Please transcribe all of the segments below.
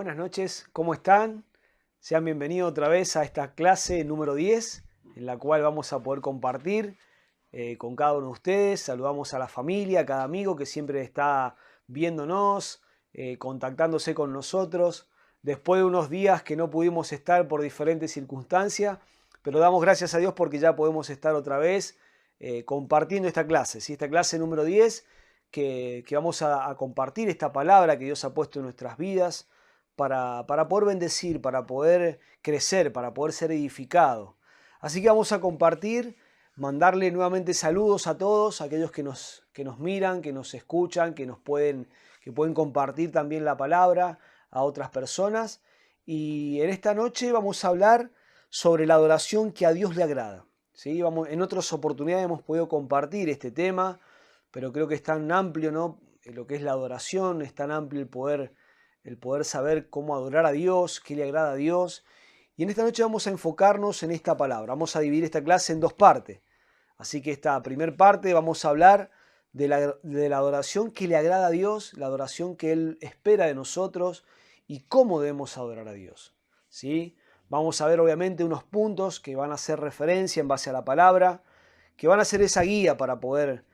Buenas noches, ¿cómo están? Sean bienvenidos otra vez a esta clase número 10, en la cual vamos a poder compartir con cada uno de ustedes. Saludamos a la familia, a cada amigo que siempre está viéndonos, contactándose con nosotros. Después de unos días que no pudimos estar por diferentes circunstancias, pero damos gracias a Dios porque ya podemos estar otra vez compartiendo esta clase, ¿sí? Esta clase número 10 que vamos a compartir esta palabra que Dios ha puesto en nuestras vidas para poder bendecir, para poder crecer, para poder ser edificado. Así que vamos a compartir, mandarle nuevamente saludos a todos, aquellos que nos miran, que nos escuchan, que pueden compartir también la palabra a otras personas. Y en esta noche vamos a hablar sobre la adoración que a Dios le agrada. ¿Sí? En otras oportunidades hemos podido compartir este tema, pero creo que es tan amplio, ¿no? Lo que es la adoración, es tan amplio el poder saber cómo adorar a Dios, qué le agrada a Dios. Y en esta noche vamos a enfocarnos en esta palabra. Vamos a dividir esta clase en dos partes. Así que esta primera parte vamos a hablar de la adoración que le agrada a Dios, la adoración que Él espera de nosotros y cómo debemos adorar a Dios. ¿Sí? Vamos a ver obviamente unos puntos que van a hacer referencia en base a la palabra, que van a ser esa guía para poder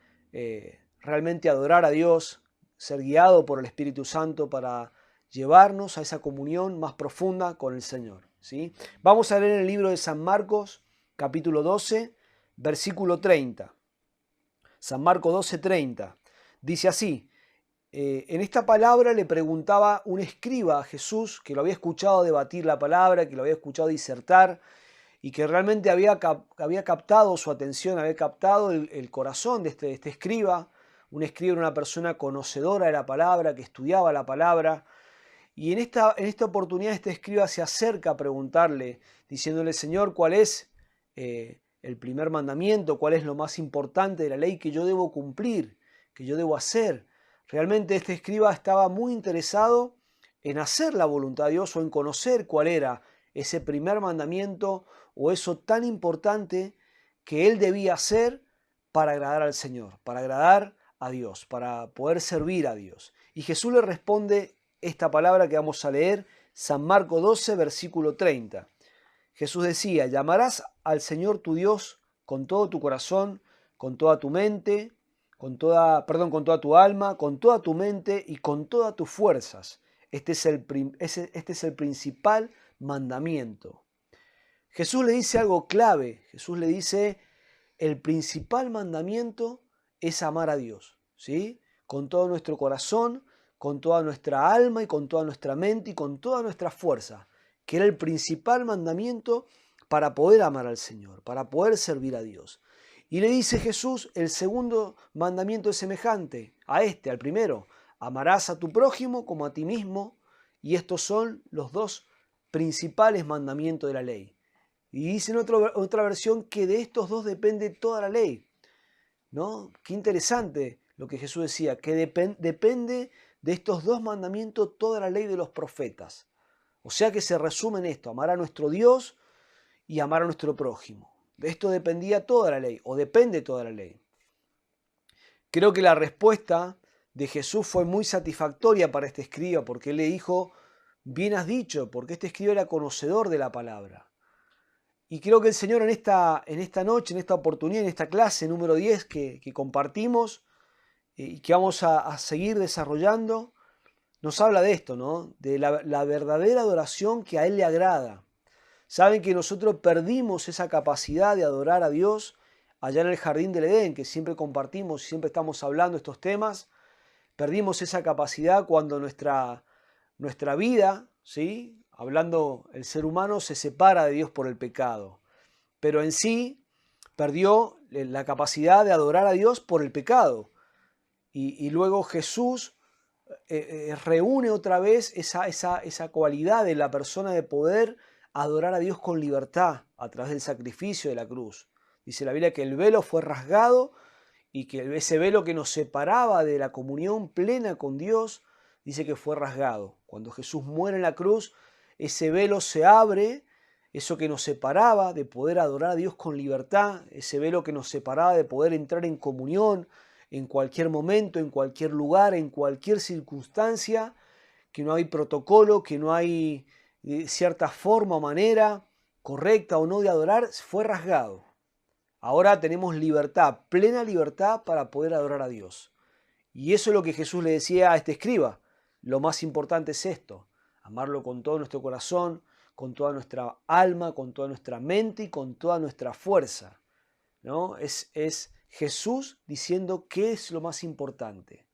realmente adorar a Dios, ser guiado por el Espíritu Santo para llevarnos a esa comunión más profunda con el Señor. ¿Sí? Vamos a leer en el libro de San Marcos, capítulo 12, versículo 30. San Marcos 12, 30. Dice así: en esta palabra le preguntaba un escriba a Jesús, que lo había escuchado debatir la palabra, que lo había escuchado disertar, y que realmente había captado su atención, había captado el corazón de este escriba. Un escriba era una persona conocedora de la palabra, que estudiaba la palabra. Y en esta oportunidad este escriba se acerca a preguntarle, diciéndole: Señor, ¿cuál es el primer mandamiento? ¿Cuál es lo más importante de la ley que yo debo cumplir, que yo debo hacer? Realmente este escriba estaba muy interesado en hacer la voluntad de Dios o en conocer cuál era ese primer mandamiento o eso tan importante que él debía hacer para agradar al Señor, para agradar a Dios, para poder servir a Dios. Y Jesús le responde esta palabra que vamos a leer, San Marcos 12, versículo 30. Jesús decía: llamarás al Señor tu Dios con todo tu corazón, con toda tu mente, con toda tu alma, con toda tu mente y con todas tus fuerzas. Este es el principal mandamiento. Jesús le dice algo clave. Jesús le dice: el principal mandamiento es amar a Dios, ¿sí? Con todo nuestro corazón, con toda nuestra alma y con toda nuestra mente y con toda nuestra fuerza, que era el principal mandamiento para poder amar al Señor, para poder servir a Dios. Y le dice Jesús: el segundo mandamiento es semejante a este, al primero: amarás a tu prójimo como a ti mismo, y estos son los dos principales mandamientos de la ley. Y dice en otra versión que de estos dos depende toda la ley, ¿no? Qué interesante lo que Jesús decía, que depende de estos dos mandamientos toda la ley de los profetas. O sea que se resume en esto: amar a nuestro Dios y amar a nuestro prójimo. De esto dependía toda la ley, o depende toda la ley. Creo que la respuesta de Jesús fue muy satisfactoria para este escriba, porque él le dijo: bien has dicho, porque este escriba era conocedor de la palabra. Y creo que el Señor en esta noche, en esta oportunidad, en esta clase número 10 que compartimos y que vamos a seguir desarrollando, nos habla de esto, ¿no? De la verdadera adoración que a Él le agrada. Saben que nosotros perdimos esa capacidad de adorar a Dios allá en el jardín del Edén, que siempre compartimos, siempre estamos hablando de estos temas. Perdimos esa capacidad cuando nuestra vida, ¿sí? Hablando, el ser humano se separa de Dios por el pecado, pero en sí perdió la capacidad de adorar a Dios por el pecado. Y luego Jesús reúne otra vez esa cualidad de la persona de poder adorar a Dios con libertad a través del sacrificio de la cruz. Dice la Biblia que el velo fue rasgado y que ese velo que nos separaba de la comunión plena con Dios, dice que fue rasgado. Cuando Jesús muere en la cruz, ese velo se abre, eso que nos separaba de poder adorar a Dios con libertad, ese velo que nos separaba de poder entrar en comunión en cualquier momento, en cualquier lugar, en cualquier circunstancia, que no hay protocolo, que no hay cierta forma o manera correcta o no de adorar, fue rasgado. Ahora tenemos libertad, plena libertad para poder adorar a Dios. Y eso es lo que Jesús le decía a este escriba. Lo más importante es esto, amarlo con todo nuestro corazón, con toda nuestra alma, con toda nuestra mente y con toda nuestra fuerza, ¿no? Es Jesús diciendo qué es lo más importante.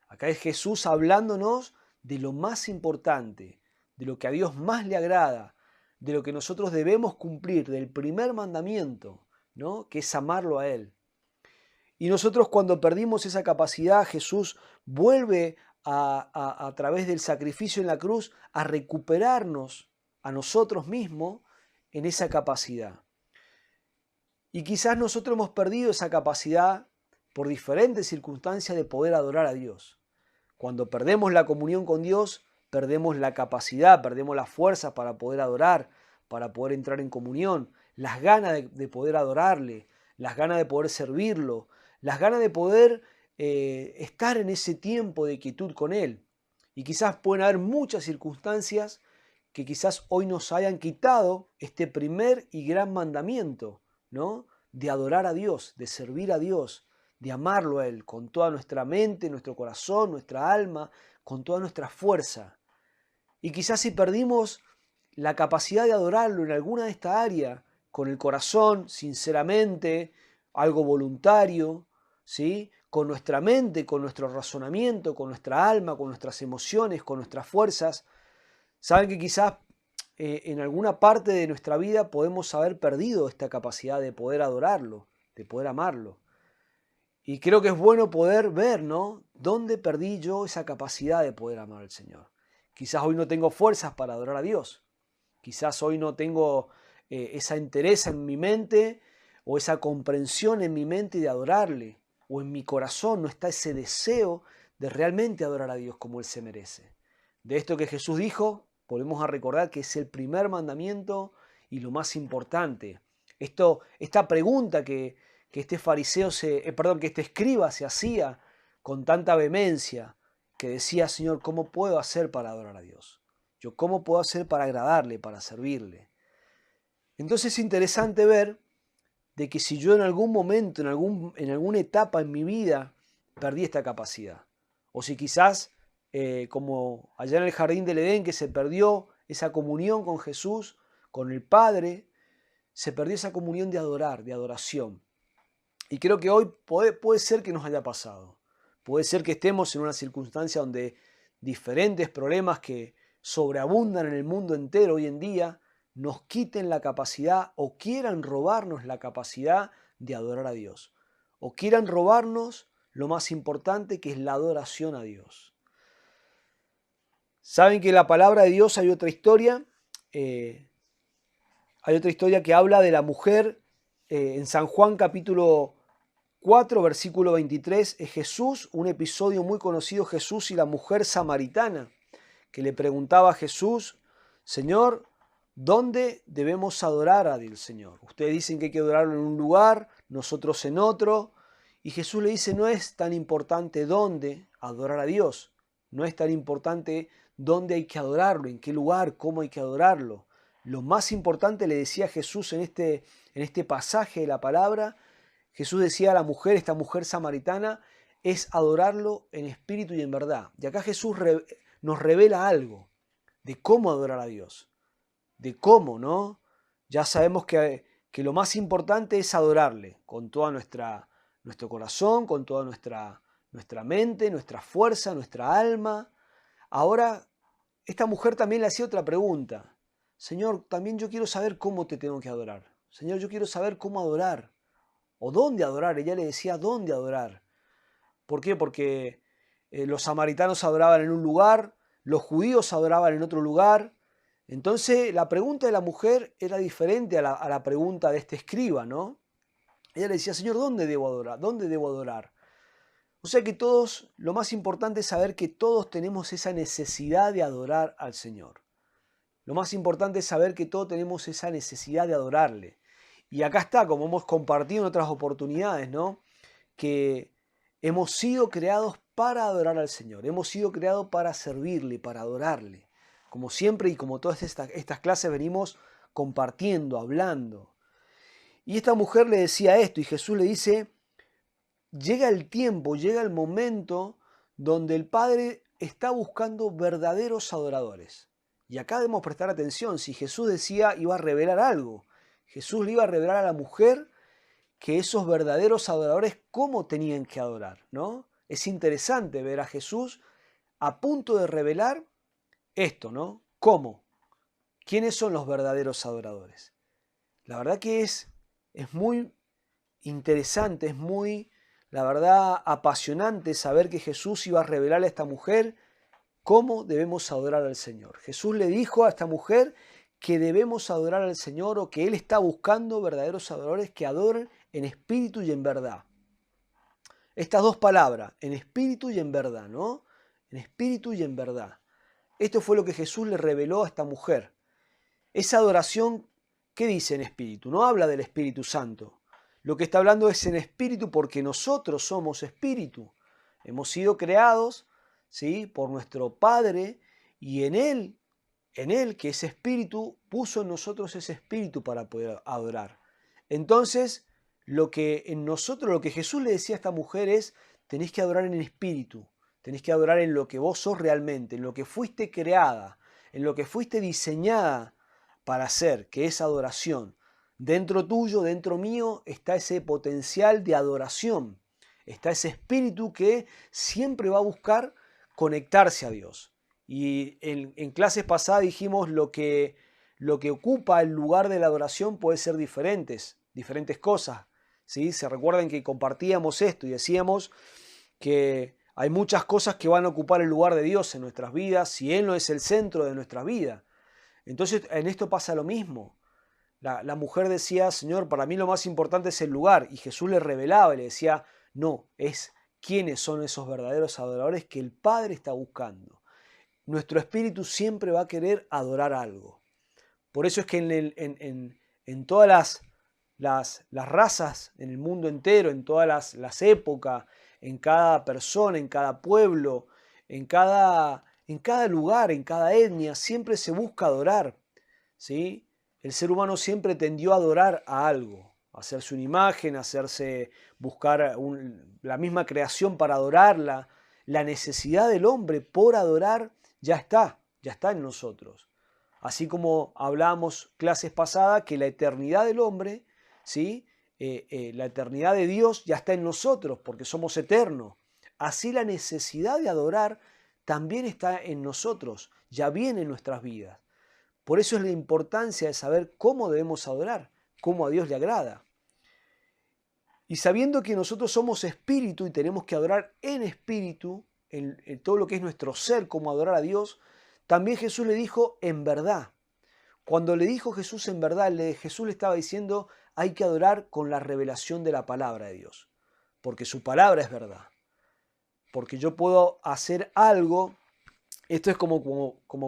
Acá es Jesús hablándonos de lo más importante, de lo que a Dios más le agrada, de lo que nosotros debemos cumplir, del primer mandamiento, ¿no? Que es amarlo a Él. Y nosotros cuando perdimos esa capacidad, Jesús vuelve a través del sacrificio en la cruz a recuperarnos a nosotros mismos en esa capacidad. Y quizás nosotros hemos perdido esa capacidad por diferentes circunstancias de poder adorar a Dios. Cuando perdemos la comunión con Dios, perdemos la capacidad, perdemos las fuerzas para poder adorar, para poder entrar en comunión, las ganas de poder adorarle, las ganas de poder servirlo, las ganas de poder estar en ese tiempo de quietud con Él. Y quizás pueden haber muchas circunstancias que quizás hoy nos hayan quitado este primer y gran mandamiento, ¿no? De adorar a Dios, de servir a Dios, de amarlo a Él con toda nuestra mente, nuestro corazón, nuestra alma, con toda nuestra fuerza. Y quizás si perdimos la capacidad de adorarlo en alguna de estas áreas, con el corazón, sinceramente, algo voluntario, ¿sí? Con nuestra mente, con nuestro razonamiento, con nuestra alma, con nuestras emociones, con nuestras fuerzas, saben que quizás en alguna parte de nuestra vida podemos haber perdido esta capacidad de poder adorarlo, de poder amarlo. Y creo que es bueno poder ver, ¿no? ¿Dónde perdí yo esa capacidad de poder amar al Señor? Quizás hoy no tengo fuerzas para adorar a Dios. Quizás hoy no tengo esa entereza en mi mente o esa comprensión en mi mente de adorarle. O en mi corazón no está ese deseo de realmente adorar a Dios como Él se merece. De esto que Jesús dijo, volvemos a recordar que es el primer mandamiento y lo más importante. Esta pregunta que este fariseo que este escriba se hacía con tanta vehemencia, que decía, Señor, ¿cómo puedo hacer para adorar a Dios? ¿Cómo puedo hacer para agradarle, para servirle? Entonces es interesante ver de que si yo en algún momento, en alguna etapa en mi vida, perdí esta capacidad, o si quizás, como allá en el jardín del Edén, que se perdió esa comunión con Jesús, con el Padre, se perdió esa comunión de adorar, de adoración. Y creo que hoy puede ser que nos haya pasado. Puede ser que estemos en una circunstancia donde diferentes problemas que sobreabundan en el mundo entero hoy en día nos quiten la capacidad o quieran robarnos la capacidad de adorar a Dios. O quieran robarnos lo más importante, que es la adoración a Dios. Saben que en la palabra de Dios hay otra historia. Hay otra historia que habla de la mujer en San Juan capítulo 4, versículo 23, es Jesús, un episodio muy conocido, Jesús y la mujer samaritana, que le preguntaba a Jesús, Señor, ¿dónde debemos adorar al Señor? Ustedes dicen que hay que adorarlo en un lugar, nosotros en otro, y Jesús le dice, no es tan importante dónde adorar a Dios, no es tan importante dónde hay que adorarlo, en qué lugar, cómo hay que adorarlo. Lo más importante, le decía Jesús en este pasaje de la palabra, Jesús decía a la mujer, esta mujer samaritana, es adorarlo en espíritu y en verdad. Y acá Jesús nos revela algo de cómo adorar a Dios, de cómo, ¿no? Ya sabemos que lo más importante es adorarle con toda nuestro corazón, con toda nuestra mente, nuestra fuerza, nuestra alma. Ahora, esta mujer también le hacía otra pregunta. Señor, también yo quiero saber cómo te tengo que adorar. Señor, yo quiero saber cómo adorar. O dónde adorar. Ella le decía dónde adorar. ¿Por qué? Porque los samaritanos adoraban en un lugar, los judíos adoraban en otro lugar. Entonces la pregunta de la mujer era diferente a la pregunta de este escriba, ¿no? Ella le decía, Señor, ¿dónde debo adorar? ¿Dónde debo adorar? O sea que todos, lo más importante es saber que todos tenemos esa necesidad de adorar al Señor. Lo más importante es saber que todos tenemos esa necesidad de adorarle. Y acá está, como hemos compartido en otras oportunidades, ¿no? Que hemos sido creados para adorar al Señor. Hemos sido creados para servirle, para adorarle. Como siempre y como todas estas clases venimos compartiendo, hablando. Y esta mujer le decía esto y Jesús le dice, llega el tiempo, llega el momento donde el Padre está buscando verdaderos adoradores. Y acá debemos prestar atención, si Jesús decía iba a revelar algo, Jesús le iba a revelar a la mujer que esos verdaderos adoradores cómo tenían que adorar, ¿no? Es interesante ver a Jesús a punto de revelar esto, ¿no? ¿Cómo? ¿Quiénes son los verdaderos adoradores? La verdad que es muy interesante, es muy, la verdad, apasionante saber que Jesús iba a revelarle a esta mujer cómo debemos adorar al Señor. Jesús le dijo a esta mujer que debemos adorar al Señor o que Él está buscando verdaderos adoradores que adoren en espíritu y en verdad. Estas dos palabras, en espíritu y en verdad, ¿no? En espíritu y en verdad. Esto fue lo que Jesús le reveló a esta mujer. Esa adoración, ¿qué dice en espíritu? No habla del Espíritu Santo. Lo que está hablando es en espíritu porque nosotros somos espíritu. Hemos sido creados, ¿sí?, por nuestro Padre y en Él, que es espíritu, puso en nosotros ese espíritu para poder adorar. Entonces, lo que Jesús le decía a esta mujer es, tenés que adorar en espíritu, tenés que adorar en lo que vos sos realmente, en lo que fuiste creada, en lo que fuiste diseñada para hacer, que es adoración. Dentro tuyo, dentro mío, está ese potencial de adoración. Está ese espíritu que siempre va a buscar conectarse a Dios. Y en clases pasadas dijimos lo que ocupa el lugar de la adoración puede ser diferentes cosas. ¿Sí? Se recuerdan que compartíamos esto y decíamos que hay muchas cosas que van a ocupar el lugar de Dios en nuestras vidas si Él no es el centro de nuestra vida. Entonces en esto pasa lo mismo. La mujer decía, Señor, para mí lo más importante es el lugar. Y Jesús le revelaba y le decía, no, es quiénes son esos verdaderos adoradores que el Padre está buscando. Nuestro espíritu siempre va a querer adorar algo. Por eso es que en todas las razas, en el mundo entero, en todas las épocas, en cada persona, en cada pueblo, en cada lugar, en cada etnia, siempre se busca adorar, ¿sí? El ser humano siempre tendió a adorar a algo, a hacerse una imagen, buscar la misma creación para adorarla. La necesidad del hombre por adorar ya está en nosotros. Así como hablábamos clases pasadas que la eternidad del hombre, ¿sí? La eternidad de Dios ya está en nosotros porque somos eternos. Así la necesidad de adorar también está en nosotros, ya viene en nuestras vidas. Por eso es la importancia de saber cómo debemos adorar, cómo a Dios le agrada. Y sabiendo que nosotros somos espíritu y tenemos que adorar en espíritu, en todo lo que es nuestro ser, cómo adorar a Dios, también Jesús le dijo en verdad. Cuando le dijo Jesús en verdad, Jesús le estaba diciendo hay que adorar con la revelación de la palabra de Dios, porque su palabra es verdad. Porque yo puedo hacer algo. Esto es como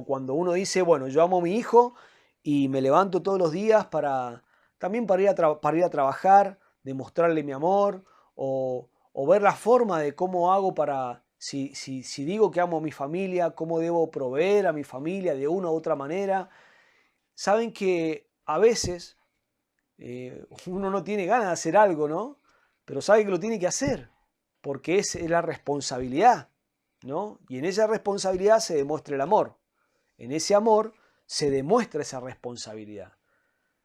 cuando uno dice, bueno, yo amo a mi hijo y me levanto todos los días también para ir a trabajar, demostrarle mi amor o ver la forma de cómo hago si digo que amo a mi familia, cómo debo proveer a mi familia de una u otra manera. Saben que a veces uno no tiene ganas de hacer algo, ¿no? Pero sabe que lo tiene que hacer porque es la responsabilidad, ¿no? Y en esa responsabilidad se demuestra el amor. En ese amor se demuestra esa responsabilidad.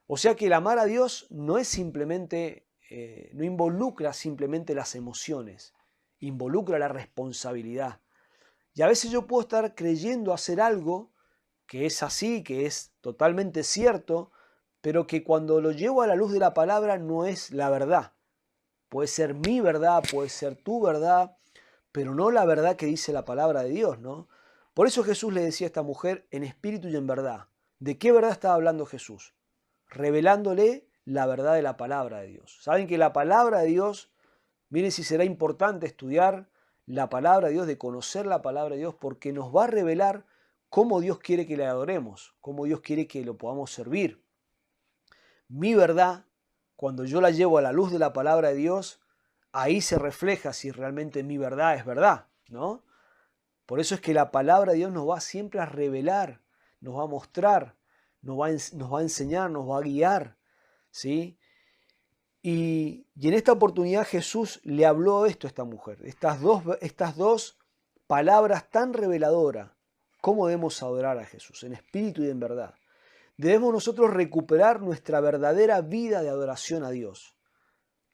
O sea que el amar a Dios no es simplemente, no involucra simplemente las emociones, involucra la responsabilidad. Y a veces yo puedo estar creyendo hacer algo que es así, que es totalmente cierto, pero que cuando lo llevo a la luz de la palabra no es la verdad. Puede ser mi verdad, puede ser tu verdad, pero no la verdad que dice la palabra de Dios, ¿no? Por eso Jesús le decía a esta mujer en espíritu y en verdad. ¿De qué verdad estaba hablando Jesús? Revelándole la verdad de la palabra de Dios. Saben que la palabra de Dios, miren si será importante estudiar la palabra de Dios, de conocer la palabra de Dios, porque nos va a revelar cómo Dios quiere que le adoremos, cómo Dios quiere que lo podamos servir. Mi verdad, cuando yo la llevo a la luz de la palabra de Dios, ahí se refleja si realmente mi verdad es verdad, ¿no? Por eso es que la palabra de Dios nos va siempre a revelar, nos va a mostrar, nos va a enseñar, nos va a guiar, ¿sí? Y en esta oportunidad Jesús le habló esto a esta mujer, estas dos palabras tan reveladoras. ¿Cómo debemos adorar a Jesús? En espíritu y en verdad. Debemos nosotros recuperar nuestra verdadera vida de adoración a Dios.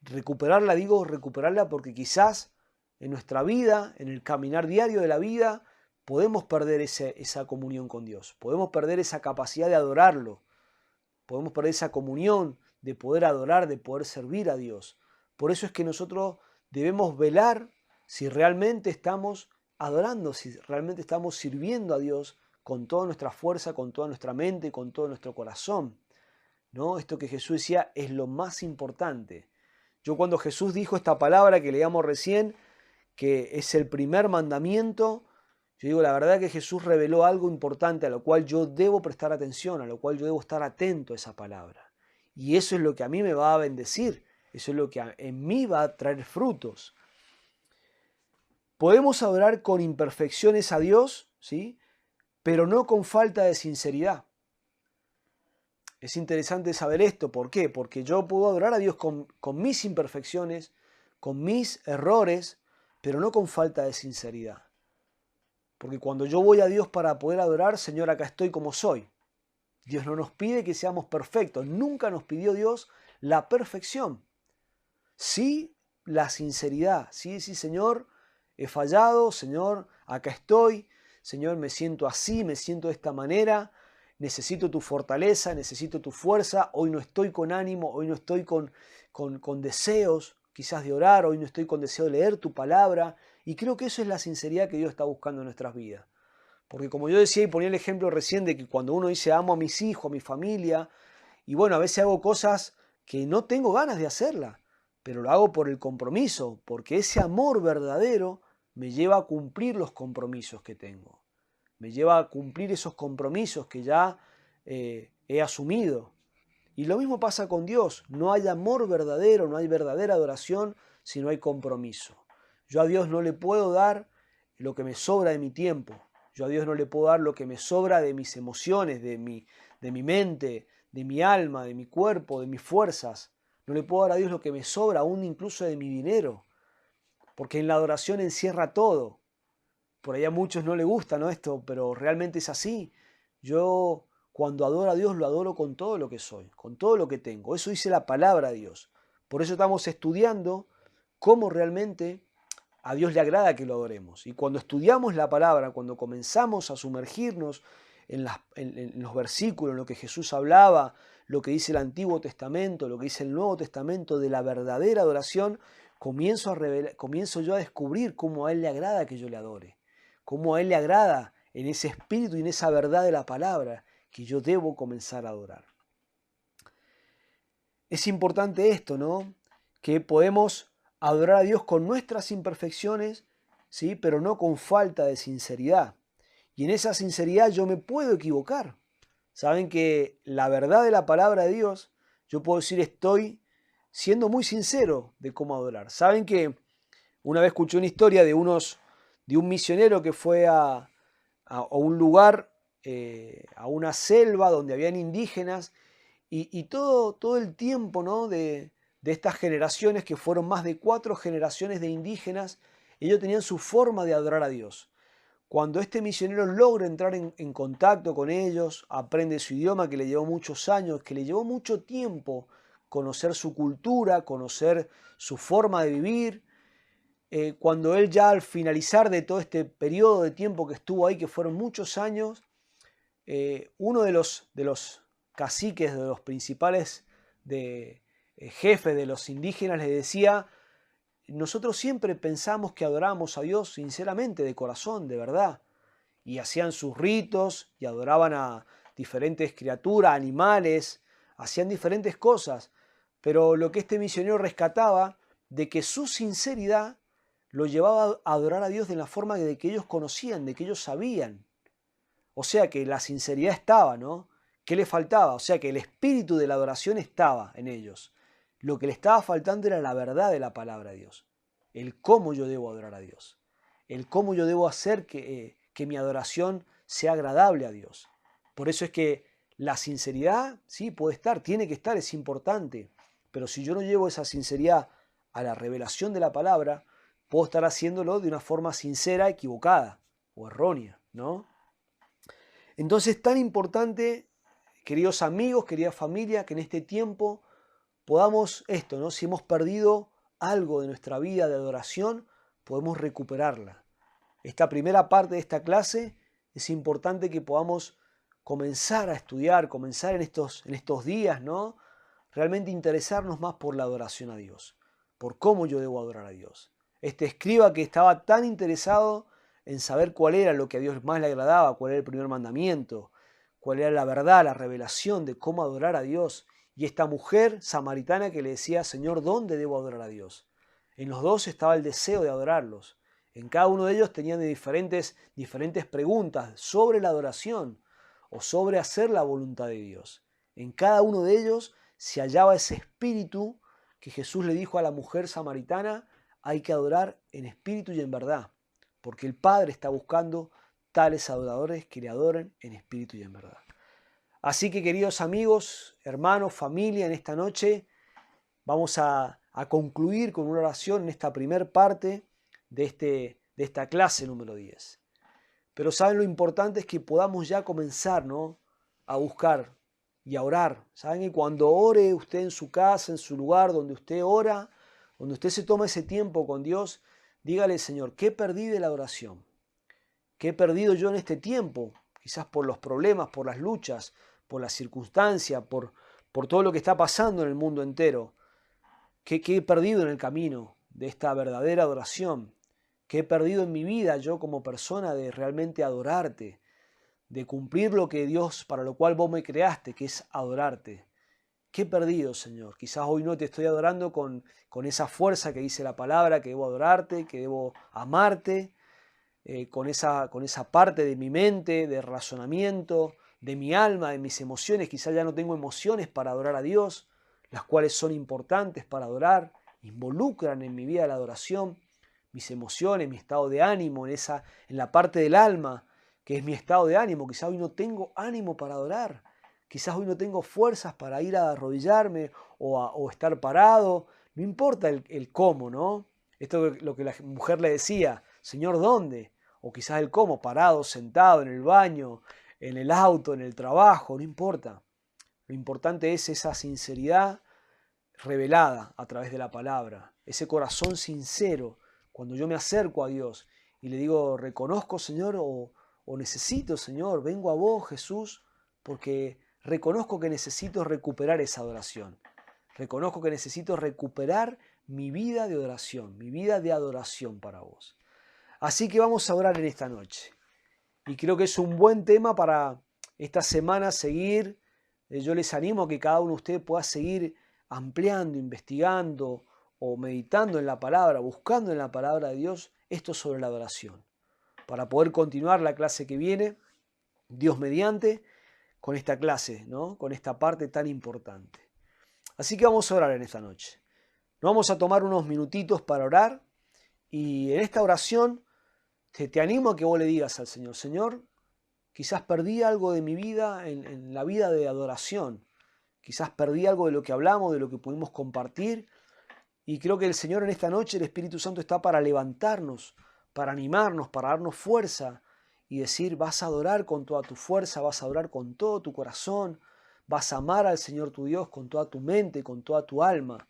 Recuperarla, digo recuperarla porque quizás en nuestra vida, en el caminar diario de la vida, podemos perder esa comunión con Dios. Podemos perder esa capacidad de adorarlo. Podemos perder esa comunión de poder adorar, de poder servir a Dios. Por eso es que nosotros debemos velar si realmente estamos adorando, si realmente estamos sirviendo a Dios con toda nuestra fuerza, con toda nuestra mente, con todo nuestro corazón, ¿no? Esto que Jesús decía es lo más importante. Yo cuando Jesús dijo esta palabra que leíamos recién, que es el primer mandamiento, yo digo, la verdad que Jesús reveló algo importante a lo cual yo debo prestar atención, a lo cual yo debo estar atento a esa palabra. Y eso es lo que a mí me va a bendecir, eso es lo que en mí va a traer frutos. Podemos adorar con imperfecciones a Dios, ¿sí? Pero no con falta de sinceridad. Es interesante saber esto, ¿por qué? Porque yo puedo adorar a Dios con mis imperfecciones, con mis errores, pero no con falta de sinceridad. Porque cuando yo voy a Dios para poder adorar, Señor, acá estoy como soy. Dios no nos pide que seamos perfectos, nunca nos pidió Dios la perfección. Sí, la sinceridad, sí, Señor, he fallado, Señor, acá estoy, Señor, me siento así, me siento de esta manera, necesito tu fortaleza, necesito tu fuerza, hoy no estoy con ánimo, hoy no estoy con deseos quizás de orar, hoy no estoy con deseo de leer tu palabra, y creo que eso es la sinceridad que Dios está buscando en nuestras vidas. Porque como yo decía y ponía el ejemplo recién de que cuando uno dice amo a mis hijos, a mi familia, y bueno, a veces hago cosas que no tengo ganas de hacerlas, pero lo hago por el compromiso, porque ese amor verdadero me lleva a cumplir los compromisos que tengo, me lleva a cumplir esos compromisos que ya he asumido. Y lo mismo pasa con Dios, no hay amor verdadero, no hay verdadera adoración si no hay compromiso. Yo a Dios no le puedo dar lo que me sobra de mi tiempo, yo a Dios no le puedo dar lo que me sobra de mis emociones, de mi mente, de mi alma, de mi cuerpo, de mis fuerzas. No le puedo dar a Dios lo que me sobra, aún incluso de mi dinero, porque en la adoración encierra todo. Por ahí a muchos no les gusta, ¿no? Esto, pero realmente es así. Yo cuando adoro a Dios lo adoro con todo lo que soy, con todo lo que tengo. Eso dice la palabra de Dios. Por eso estamos estudiando cómo realmente a Dios le agrada que lo adoremos. Y cuando estudiamos la palabra, cuando comenzamos a sumergirnos en los versículos, en lo que Jesús hablaba, lo que dice el Antiguo Testamento, lo que dice el Nuevo Testamento de la verdadera adoración, comienzo yo a descubrir cómo a Él le agrada que yo le adore, cómo a Él le agrada en ese espíritu y en esa verdad de la palabra que yo debo comenzar a adorar. Es importante esto, ¿no? Que podemos adorar a Dios con nuestras imperfecciones, ¿sí? Pero no con falta de sinceridad. Y en esa sinceridad yo me puedo equivocar. Saben que la verdad de la palabra de Dios, yo puedo decir estoy siendo muy sincero de cómo adorar. Saben que una vez escuché una historia de un misionero que fue a un lugar, a una selva donde habían indígenas y todo el tiempo, ¿no? de estas generaciones, que fueron más de 4 generaciones de indígenas, ellos tenían su forma de adorar a Dios. Cuando este misionero logra entrar en contacto con ellos, aprende su idioma que le llevó muchos años, que le llevó mucho tiempo conocer su cultura, conocer su forma de vivir, cuando él ya al finalizar de todo este periodo de tiempo que estuvo ahí, que fueron muchos años, uno de los caciques, de los principales jefes de los indígenas, les decía: nosotros siempre pensamos que adoramos a Dios sinceramente, de corazón, de verdad, y hacían sus ritos y adoraban a diferentes criaturas, animales, hacían diferentes cosas, pero lo que este misionero rescataba, de que su sinceridad lo llevaba a adorar a Dios de la forma de que ellos conocían, de que ellos sabían. O sea que la sinceridad estaba, ¿no? ¿Qué le faltaba? O sea que el espíritu de la adoración estaba en ellos. Lo que le estaba faltando era la verdad de la palabra de Dios. El cómo yo debo adorar a Dios. el cómo yo debo hacer que mi adoración sea agradable a Dios. Por eso es que la sinceridad, sí, puede estar, tiene que estar, es importante. Pero si yo no llevo esa sinceridad a la revelación de la palabra, puedo estar haciéndolo de una forma sincera, equivocada o errónea, ¿no? Entonces es tan importante, queridos amigos, querida familia, que en este tiempo podamos esto, ¿no? Si hemos perdido algo de nuestra vida de adoración, podemos recuperarla. Esta primera parte de esta clase es importante que podamos comenzar a estudiar, comenzar en estos días, ¿no? Realmente interesarnos más por la adoración a Dios, por cómo yo debo adorar a Dios. Este escriba que estaba tan interesado en saber cuál era lo que a Dios más le agradaba, cuál era el primer mandamiento, cuál era la verdad, la revelación de cómo adorar a Dios. Y esta mujer samaritana que le decía, Señor, ¿dónde debo adorar a Dios? En los dos estaba el deseo de adorarlos. En cada uno de ellos tenían diferentes preguntas sobre la adoración o sobre hacer la voluntad de Dios. En cada uno de ellos se hallaba ese espíritu que Jesús le dijo a la mujer samaritana, hay que adorar en espíritu y en verdad, porque el Padre está buscando tales adoradores que le adoren en espíritu y en verdad. Así que, queridos amigos, hermanos, familia, en esta noche vamos a concluir con una oración en esta primer parte de esta clase número 10. Pero saben, lo importante es que podamos ya comenzar, ¿no?, a buscar y a orar. Saben que cuando ore usted en su casa, en su lugar donde usted ora, donde usted se toma ese tiempo con Dios, dígale, Señor, ¿qué perdí de la oración? ¿Qué he perdido yo en este tiempo? Quizás por los problemas, por las luchas, por las circunstancias, por todo lo que está pasando en el mundo entero. ¿Qué he perdido en el camino de esta verdadera adoración? ¿Qué he perdido en mi vida yo como persona de realmente adorarte? De cumplir lo que Dios, para lo cual vos me creaste, que es adorarte. ¿Qué he perdido, Señor? Quizás hoy no te estoy adorando con esa fuerza que dice la palabra, que debo adorarte, que debo amarte, con esa parte de mi mente, de razonamiento, de mi alma, de mis emociones. Quizás ya no tengo emociones para adorar a Dios, las cuales son importantes para adorar, involucran en mi vida la adoración, mis emociones, mi estado de ánimo, en la parte del alma, que es mi estado de ánimo. Quizás hoy no tengo ánimo para adorar, quizás hoy no tengo fuerzas para ir a arrodillarme o estar parado, no importa el cómo, ¿no? Esto es lo que la mujer le decía, Señor, ¿dónde? O quizás el cómo, parado, sentado, en el baño, en el auto, en el trabajo, no importa. Lo importante es esa sinceridad revelada a través de la palabra, ese corazón sincero, cuando yo me acerco a Dios y le digo, reconozco, Señor, o necesito, Señor, vengo a vos, Jesús, porque reconozco que necesito recuperar esa adoración. Reconozco que necesito recuperar mi vida de oración, mi vida de adoración para vos. Así que vamos a orar en esta noche. Y creo que es un buen tema para esta semana seguir. Yo les animo a que cada uno de ustedes pueda seguir ampliando, investigando o meditando en la palabra, buscando en la palabra de Dios esto sobre la adoración. Para poder continuar la clase que viene, Dios mediante, con esta clase, ¿no?, con esta parte tan importante. Así que vamos a orar en esta noche. Nos vamos a tomar unos minutitos para orar y en esta oración te animo a que vos le digas al Señor, Señor, quizás perdí algo de mi vida en la vida de adoración, quizás perdí algo de lo que hablamos, de lo que pudimos compartir, y creo que el Señor en esta noche, el Espíritu Santo está para levantarnos, para animarnos, para darnos fuerza y decir, vas a adorar con toda tu fuerza, vas a adorar con todo tu corazón, vas a amar al Señor tu Dios con toda tu mente, con toda tu alma.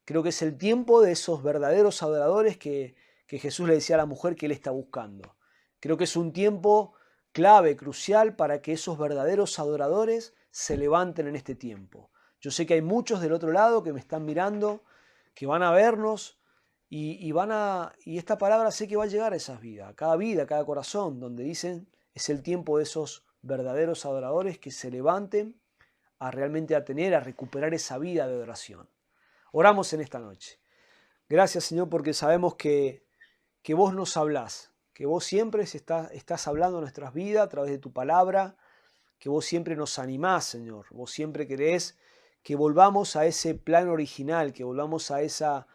Creo que es el tiempo de esos verdaderos adoradores que Jesús le decía a la mujer que Él está buscando. Creo que es un tiempo clave, crucial, para que esos verdaderos adoradores se levanten en este tiempo. Yo sé que hay muchos del otro lado que me están mirando, que van a vernos y esta palabra sé que va a llegar a esas vidas, a cada corazón, donde dicen es el tiempo de esos verdaderos adoradores que se levanten a realmente a recuperar esa vida de adoración. Oramos en esta noche. Gracias, Señor, porque sabemos que vos nos hablás, que vos siempre estás hablando en nuestras vidas a través de tu palabra, que vos siempre nos animás, Señor. Vos siempre querés que volvamos a ese plan original, que volvamos a esa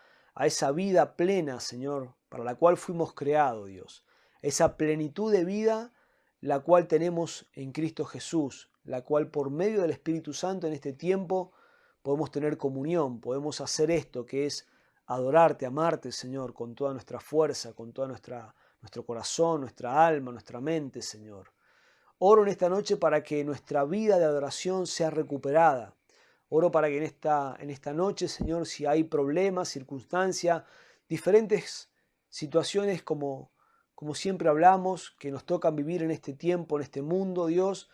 vida plena, Señor, para la cual fuimos creados, Dios. Esa plenitud de vida, la cual tenemos en Cristo Jesús, la cual por medio del Espíritu Santo en este tiempo podemos tener comunión, podemos hacer esto que es adorarte, amarte, Señor, con toda nuestra fuerza, con todo nuestro corazón, nuestra alma, nuestra mente, Señor. Oro en esta noche para que nuestra vida de adoración sea recuperada. Oro para que en esta noche, Señor, si hay problemas, circunstancias, diferentes situaciones como siempre hablamos, que nos tocan vivir en este tiempo, en este mundo, Dios,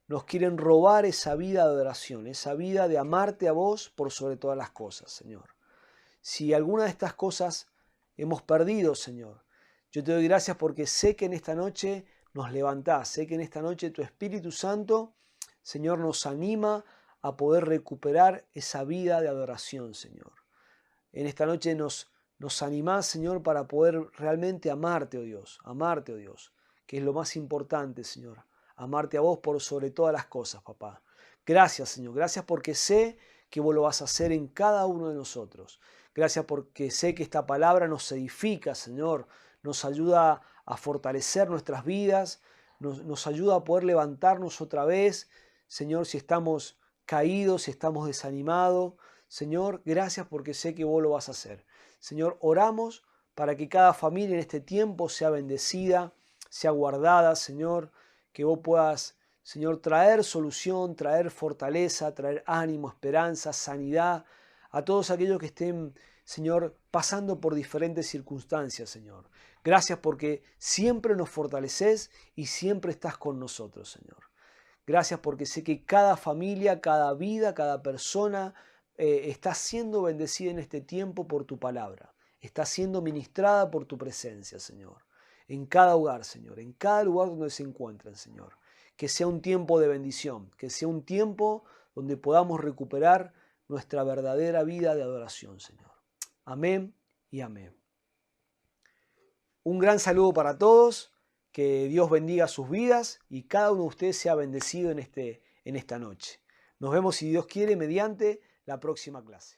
nos quieren robar esa vida de adoración, esa vida de amarte a vos por sobre todas las cosas, Señor. Si alguna de estas cosas hemos perdido, Señor, yo te doy gracias porque sé que en esta noche nos levantás, sé que en esta noche tu Espíritu Santo, Señor, nos anima a poder recuperar esa vida de adoración, Señor. En esta noche nos animás, Señor, para poder realmente amarte, oh Dios, que es lo más importante, Señor. Amarte a vos por sobre todas las cosas, papá. Gracias, Señor. Gracias porque sé que vos lo vas a hacer en cada uno de nosotros. Gracias porque sé que esta palabra nos edifica, Señor. Nos ayuda a fortalecer nuestras vidas. Nos ayuda a poder levantarnos otra vez. Señor, si estamos caídos, si estamos desanimados. Señor, gracias porque sé que vos lo vas a hacer. Señor, oramos para que cada familia en este tiempo sea bendecida, sea guardada, Señor. Que vos puedas, Señor, traer solución, traer fortaleza, traer ánimo, esperanza, sanidad a todos aquellos que estén, Señor, pasando por diferentes circunstancias, Señor. Gracias porque siempre nos fortaleces y siempre estás con nosotros, Señor. Gracias porque sé que cada familia, cada vida, cada persona está siendo bendecida en este tiempo por tu palabra. Está siendo ministrada por tu presencia, Señor. En cada hogar, Señor, en cada lugar donde se encuentren, Señor. Que sea un tiempo de bendición, que sea un tiempo donde podamos recuperar nuestra verdadera vida de adoración, Señor. Amén y amén. Un gran saludo para todos, que Dios bendiga sus vidas y cada uno de ustedes sea bendecido en esta noche. Nos vemos, si Dios quiere, mediante la próxima clase.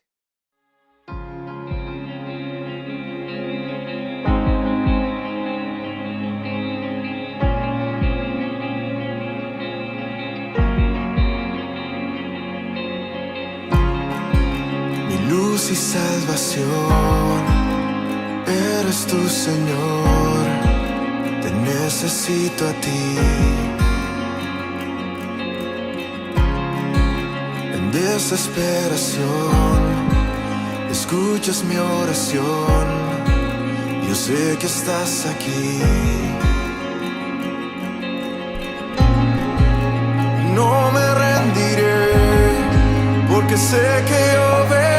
Luz y salvación, eres tu Señor, te necesito a ti. En desesperación, escuchas mi oración, yo sé que estás aquí. No me rendiré, porque sé que yo veré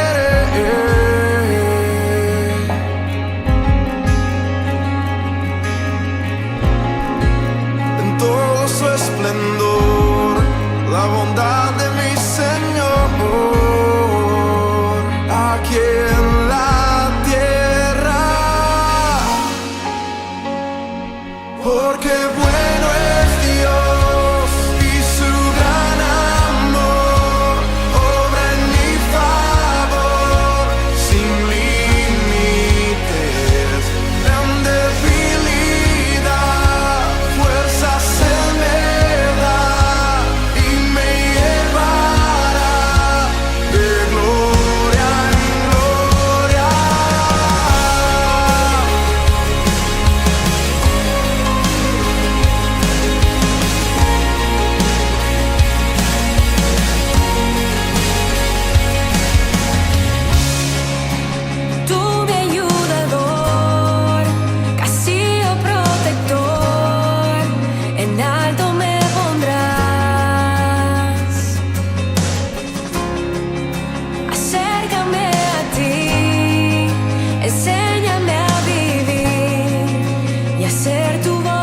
en todo su esplendor la bondad de mi Señor aquí en la tierra, porque bueno es Dios y su gran amor obra en mi favor sin límites. En debilidad fuerzas Él me da y me llevará de gloria en gloria. Tú mi ayudador, castillo protector, en alto me pondrás. Acércame a ti, enséñame a vivir y hacer tu voluntad.